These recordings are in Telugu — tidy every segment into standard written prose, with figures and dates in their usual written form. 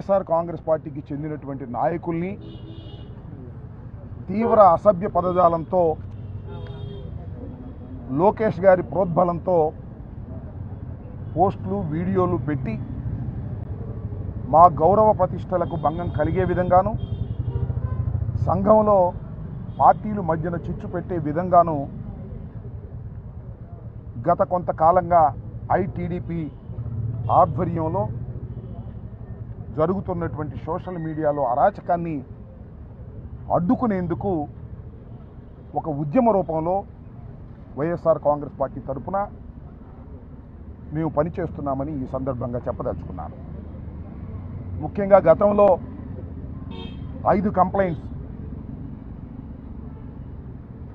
వైఎస్ఆర్ కాంగ్రెస్ పార్టీకి చెందినటువంటి నాయకుల్ని తీవ్ర అసభ్య పదజాలంతో లోకేష్ గారి ప్రోద్బలంతో పోస్టులు వీడియోలు పెట్టి మా గౌరవ ప్రతిష్టలకు భంగం కలిగే విధంగాను సంఘంలో పార్టీలు మధ్యన చిచ్చు పెట్టే విధంగాను గత కొంతకాలంగా ఐటీడీపీ ఆధ్వర్యంలో జరుగుతున్నటువంటి సోషల్ మీడియాలో అరాచకాన్ని అడ్డుకునేందుకు ఒక ఉద్యమ రూపంలో వైఎస్ఆర్ కాంగ్రెస్ పార్టీ తరఫున మేము పనిచేస్తున్నామని ఈ సందర్భంగా చెప్పదలుచుకున్నాను. ముఖ్యంగా గతంలో 5 కంప్లైంట్స్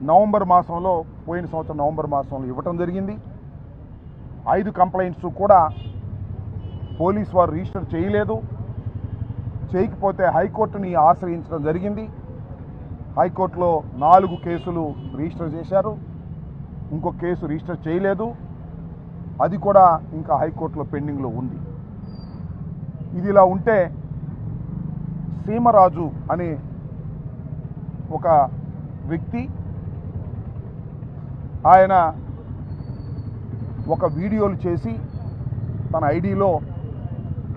నవంబర్ మాసంలో పోయిన సంవత్సరం నవంబర్ మాసంలో ఇవ్వటం జరిగింది. 5 కంప్లైంట్స్ కూడా పోలీసు వారు రిజిస్టర్ చేయలేదు. చేయకపోతే హైకోర్టుని ఆశ్రయించడం జరిగింది. హైకోర్టులో 4 కేసులు రిజిస్టర్ చేశారు. ఇంకో కేసు రిజిస్టర్ చేయలేదు. అది కూడా ఇంకా హైకోర్టులో పెండింగ్లో ఉంది. ఇది ఇలా ఉంటే సీమరాజు అనే ఒక వ్యక్తి ఆయన ఒక వీడియోలు చేసి తన ఐడిలో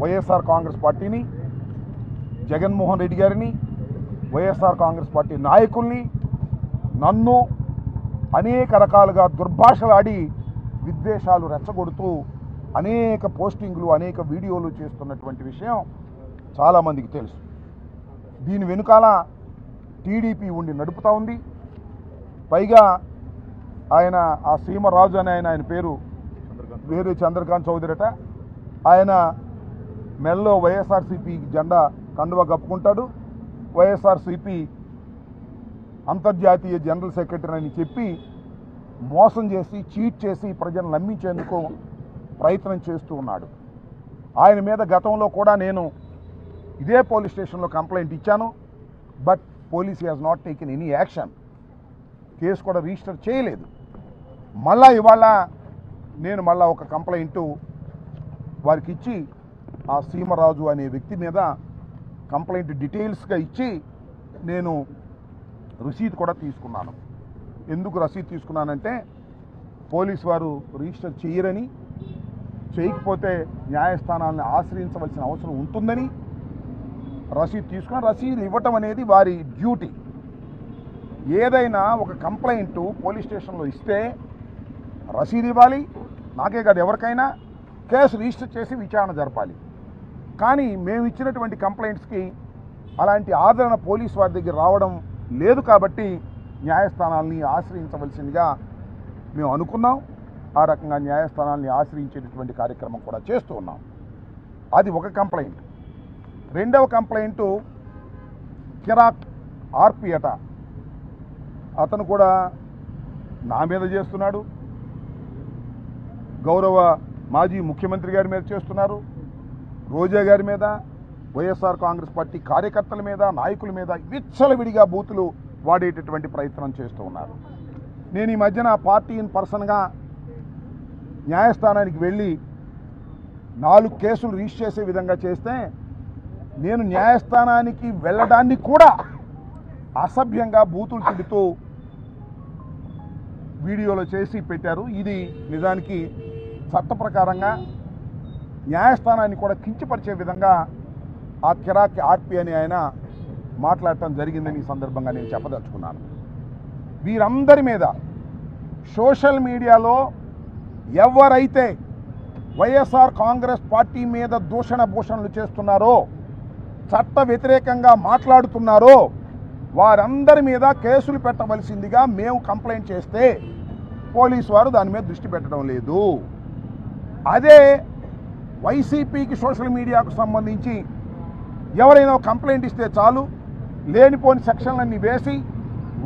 వైఎస్ఆర్ కాంగ్రెస్ పార్టీని, జగన్మోహన్ రెడ్డి గారిని, వైఎస్ఆర్ కాంగ్రెస్ పార్టీ నాయకుల్ని, నన్ను అనేక రకాలుగా దుర్భాషలాడి విద్వేషాలు రెచ్చగొడుతూ అనేక పోస్టింగ్లు అనేక వీడియోలు చేస్తున్నటువంటి విషయం చాలామందికి తెలుసు. దీని వెనుకాల టీడీపీ ఉండి నడుపుతూ ఉంది. పైగా ఆయన ఆ సీమరాజు అనే ఆయన పేరు వేరే చంద్రకాంత్ చౌదరి అట. ఆయన మెల్లో వైఎస్ఆర్సీపీ జెండా కండువా కప్పుకుంటాడు. వైఎస్ఆర్సీపీ అంతర్జాతీయ జనరల్ సెక్రటరీ అని చెప్పి మోసం చేసి చీట్ చేసి ప్రజలను నమ్మించేందుకు ప్రయత్నం చేస్తూ ఉన్నాడు. ఆయన మీద గతంలో కూడా నేను ఇదే పోలీస్ స్టేషన్లో కంప్లైంట్ ఇచ్చాను. But police has not taken any action. Case కూడా రిజిస్టర్ చేయలేదు. మళ్ళా ఇవాళ నేను ఒక కంప్లైంట్ వారికి ఇచ్చి ఆ సీమరాజు అనే వ్యక్తి మీద కంప్లైంట్ డీటెయిల్స్గా ఇచ్చి నేను రసీదు కూడా తీసుకున్నాను. ఎందుకు రసీదు తీసుకున్నానంటే పోలీసు వారు రిజిస్టర్ చేయరని, చేయకపోతే న్యాయస్థానాలను ఆశ్రయించవలసిన అవసరం ఉంటుందని రసీదు తీసుకుని రసీదు ఇవ్వటం అనేది వారి డ్యూటీ. ఏదైనా ఒక కంప్లైంట్ పోలీస్ స్టేషన్లో ఇస్తే రసీదు ఇవ్వాలి. నాకే కాదు ఎవరికైనా కేసు రిజిస్టర్ చేసి విచారణ జరపాలి. కానీ మేము ఇచ్చినటువంటి కంప్లైంట్స్కి అలాంటి ఆదరణ పోలీసు వారి దగ్గర రావడం లేదు. కాబట్టి న్యాయస్థానాల్ని ఆశ్రయించవలసిందిగా మేము అనుకున్నాం. ఆ రకంగా న్యాయస్థానాల్ని ఆశ్రయించేటటువంటి కార్యక్రమం కూడా చేస్తూ ఉన్నాం. అది ఒక కంప్లైంట్. రెండవ కంప్లైంటు కిరాక్ ఆర్పి అట. అతను కూడా నా మీద చేస్తున్నాడు, గౌరవ మాజీ ముఖ్యమంత్రి గారి మీద చేస్తున్నారు, రోజా గారి మీద, వైఎస్ఆర్ కాంగ్రెస్ పార్టీ కార్యకర్తల మీద, నాయకుల మీద విచ్చలవిడిగా బూతులు వాడేటటువంటి ప్రయత్నం చేస్తూ ఉన్నారు. నేను ఈ మధ్యన పార్టీ ఇన్ పర్సన్గా న్యాయస్థానానికి వెళ్ళి 4 కేసులు రిజిస్టర్ చేసే విధంగా చేస్తే నేను న్యాయస్థానానికి వెళ్ళడాన్ని కూడా అసభ్యంగా బూతులు తిడుతూ వీడియోలో చేసి పెట్టారు. ఇది నిజానికి చట్ట ప్రకారంగా న్యాయస్థానాన్ని కూడా కించపరిచే విధంగా ఆ కిరాక్ ఆర్పి అని ఆయన మాట్లాడటం జరిగిందని ఈ సందర్భంగా నేను చెప్పదలుచుకున్నాను. వీరందరి మీద సోషల్ మీడియాలో ఎవరైతే వైఎస్ఆర్ కాంగ్రెస్ పార్టీ మీద దూషణ భూషణలు చేస్తున్నారో, చట్ట వ్యతిరేకంగా మాట్లాడుతున్నారో వారందరి మీద కేసులు పెట్టవలసిందిగా మేము కంప్లైంట్ చేస్తే పోలీసు వారు దాని మీద దృష్టి పెట్టడం లేదు. అదే వైసీపీకి సోషల్ మీడియాకు సంబంధించి ఎవరైనా కంప్లైంట్ ఇస్తే చాలు లేనిపోని సెక్షన్లన్నీ వేసి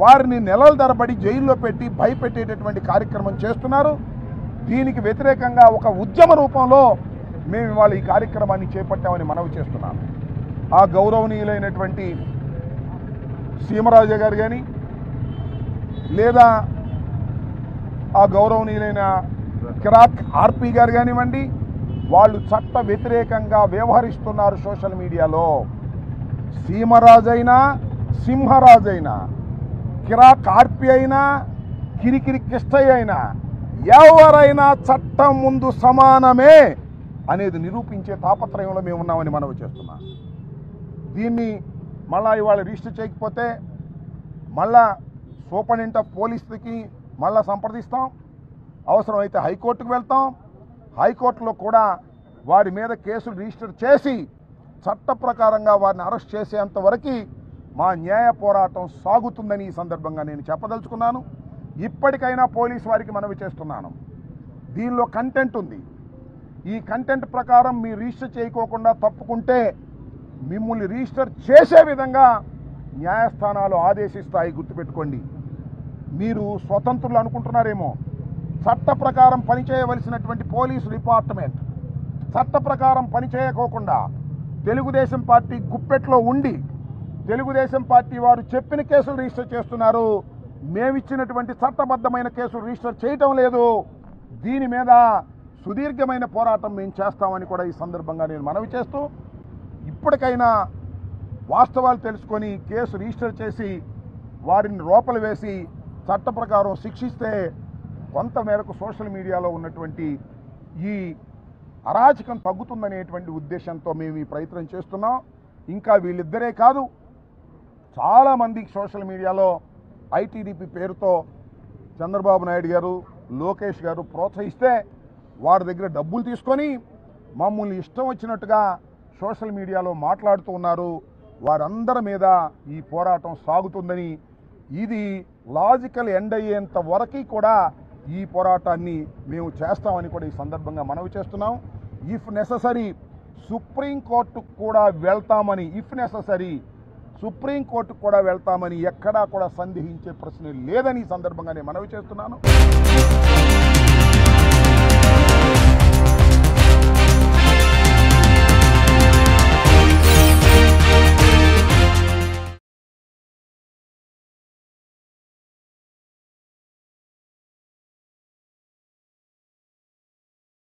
వారిని నెలల తరబడి జైల్లో పెట్టి భయపెట్టేటటువంటి కార్యక్రమం చేస్తున్నారు. దీనికి వ్యతిరేకంగా ఒక ఉద్యమ రూపంలో మేము ఇవాళ ఈ కార్యక్రమాన్ని చేపట్టామని మనవి చేస్తున్నాను. ఆ గౌరవనీయులైనటువంటి సీమరాజు గారు కానీ లేదా ఆ గౌరవనీయులైన కిరాక్ ఆర్పి గారు కానివ్వండి, వాళ్ళు చట్ట వ్యతిరేకంగా వ్యవహరిస్తున్నారు సోషల్ మీడియాలో. సీమరాజైనా సింహరాజైనా కిరా కార్పి అయినా కిరికిరి కిష్టయ్య అయినా ఎవరైనా చట్టం ముందు సమానమే అనేది నిరూపించే తాపత్రయంలో మేము ఉన్నామని మనవి చేస్తున్నాం. దీన్ని మళ్ళా ఇవాళ రిజిస్టర్ చేయకపోతే మళ్ళా సూపరింటెండెంట్ ఆఫ్ పోలీస్కి మళ్ళా సంప్రదిస్తాం. అవసరమైతే హైకోర్టుకు వెళ్తాం. హైకోర్టులో కూడా వారి మీద కేసులు రిజిస్టర్ చేసి చట్ట ప్రకారంగా వారిని అరెస్ట్ చేసేంత వరకు మా న్యాయ పోరాటం సాగుతుందని ఈ సందర్భంగా నేను చెప్పదలుచుకున్నాను. ఇప్పటికైనా పోలీసు వారికి మనవి చేస్తున్నాను, దీనిలో కంటెంట్ ఉంది. ఈ కంటెంట్ ప్రకారం మీరు రిజిస్టర్ చేయకోకుండా తప్పుకుంటే మిమ్మల్ని రిజిస్టర్ చేసే విధంగా న్యాయస్థానాలు ఆదేశిస్తాయి. గుర్తుపెట్టుకోండి. మీరు స్వతంత్రులు అనుకుంటున్నారేమో. చట్ట ప్రకారం పనిచేయవలసినటువంటి పోలీసు డిపార్ట్మెంట్ చట్ట ప్రకారం పనిచేయకోకుండా తెలుగుదేశం పార్టీ గుప్పెట్లో ఉండి తెలుగుదేశం పార్టీ వారు చెప్పిన కేసులు రిజిస్టర్ చేస్తున్నారు. మేమిచ్చినటువంటి చట్టబద్ధమైన కేసులు రిజిస్టర్ చేయటం లేదు. దీని మీద సుదీర్ఘమైన పోరాటం మేము చేస్తామని కూడా ఈ సందర్భంగా నేను మనవి చేస్తూ, ఇప్పటికైనా వాస్తవాలు తెలుసుకొని కేసు రిజిస్టర్ చేసి వారిని లోపల వేసి చట్ట ప్రకారం శిక్షిస్తే కొంత మేరకు సోషల్ మీడియాలో ఉన్నటువంటి ఈ అరాచకం తగ్గుతుందనేటువంటి ఉద్దేశంతో మేము ఈ ప్రయత్నం చేస్తున్నాం. ఇంకా వీళ్ళిద్దరే కాదు, చాలామంది సోషల్ మీడియాలో ఐటీడీపీ పేరుతో చంద్రబాబు నాయుడు గారు లోకేష్ గారు ప్రోత్సహిస్తే వారి దగ్గర డబ్బులు తీసుకొని మమ్మల్ని ఇష్టం వచ్చినట్టుగా సోషల్ మీడియాలో మాట్లాడుతూ ఉన్నారు. వారందరి మీద ఈ పోరాటం సాగుతుందని, ఇది లాజికల్ ఎండ్ అయ్యేంత వరకు కూడా ఈ పోరాటాన్ని మేము చేస్తామని కూడా ఈ సందర్భంగా మనవి చేస్తున్నాం. ఇఫ్ నెససరీ సుప్రీంకోర్టుకు కూడా వెళ్తామని సుప్రీంకోర్టుకు కూడా వెళ్తామని ఎక్కడా కూడా సందేహించే ప్రశ్న లేదని ఈ సందర్భంగా నేను మనవి చేస్తున్నాను.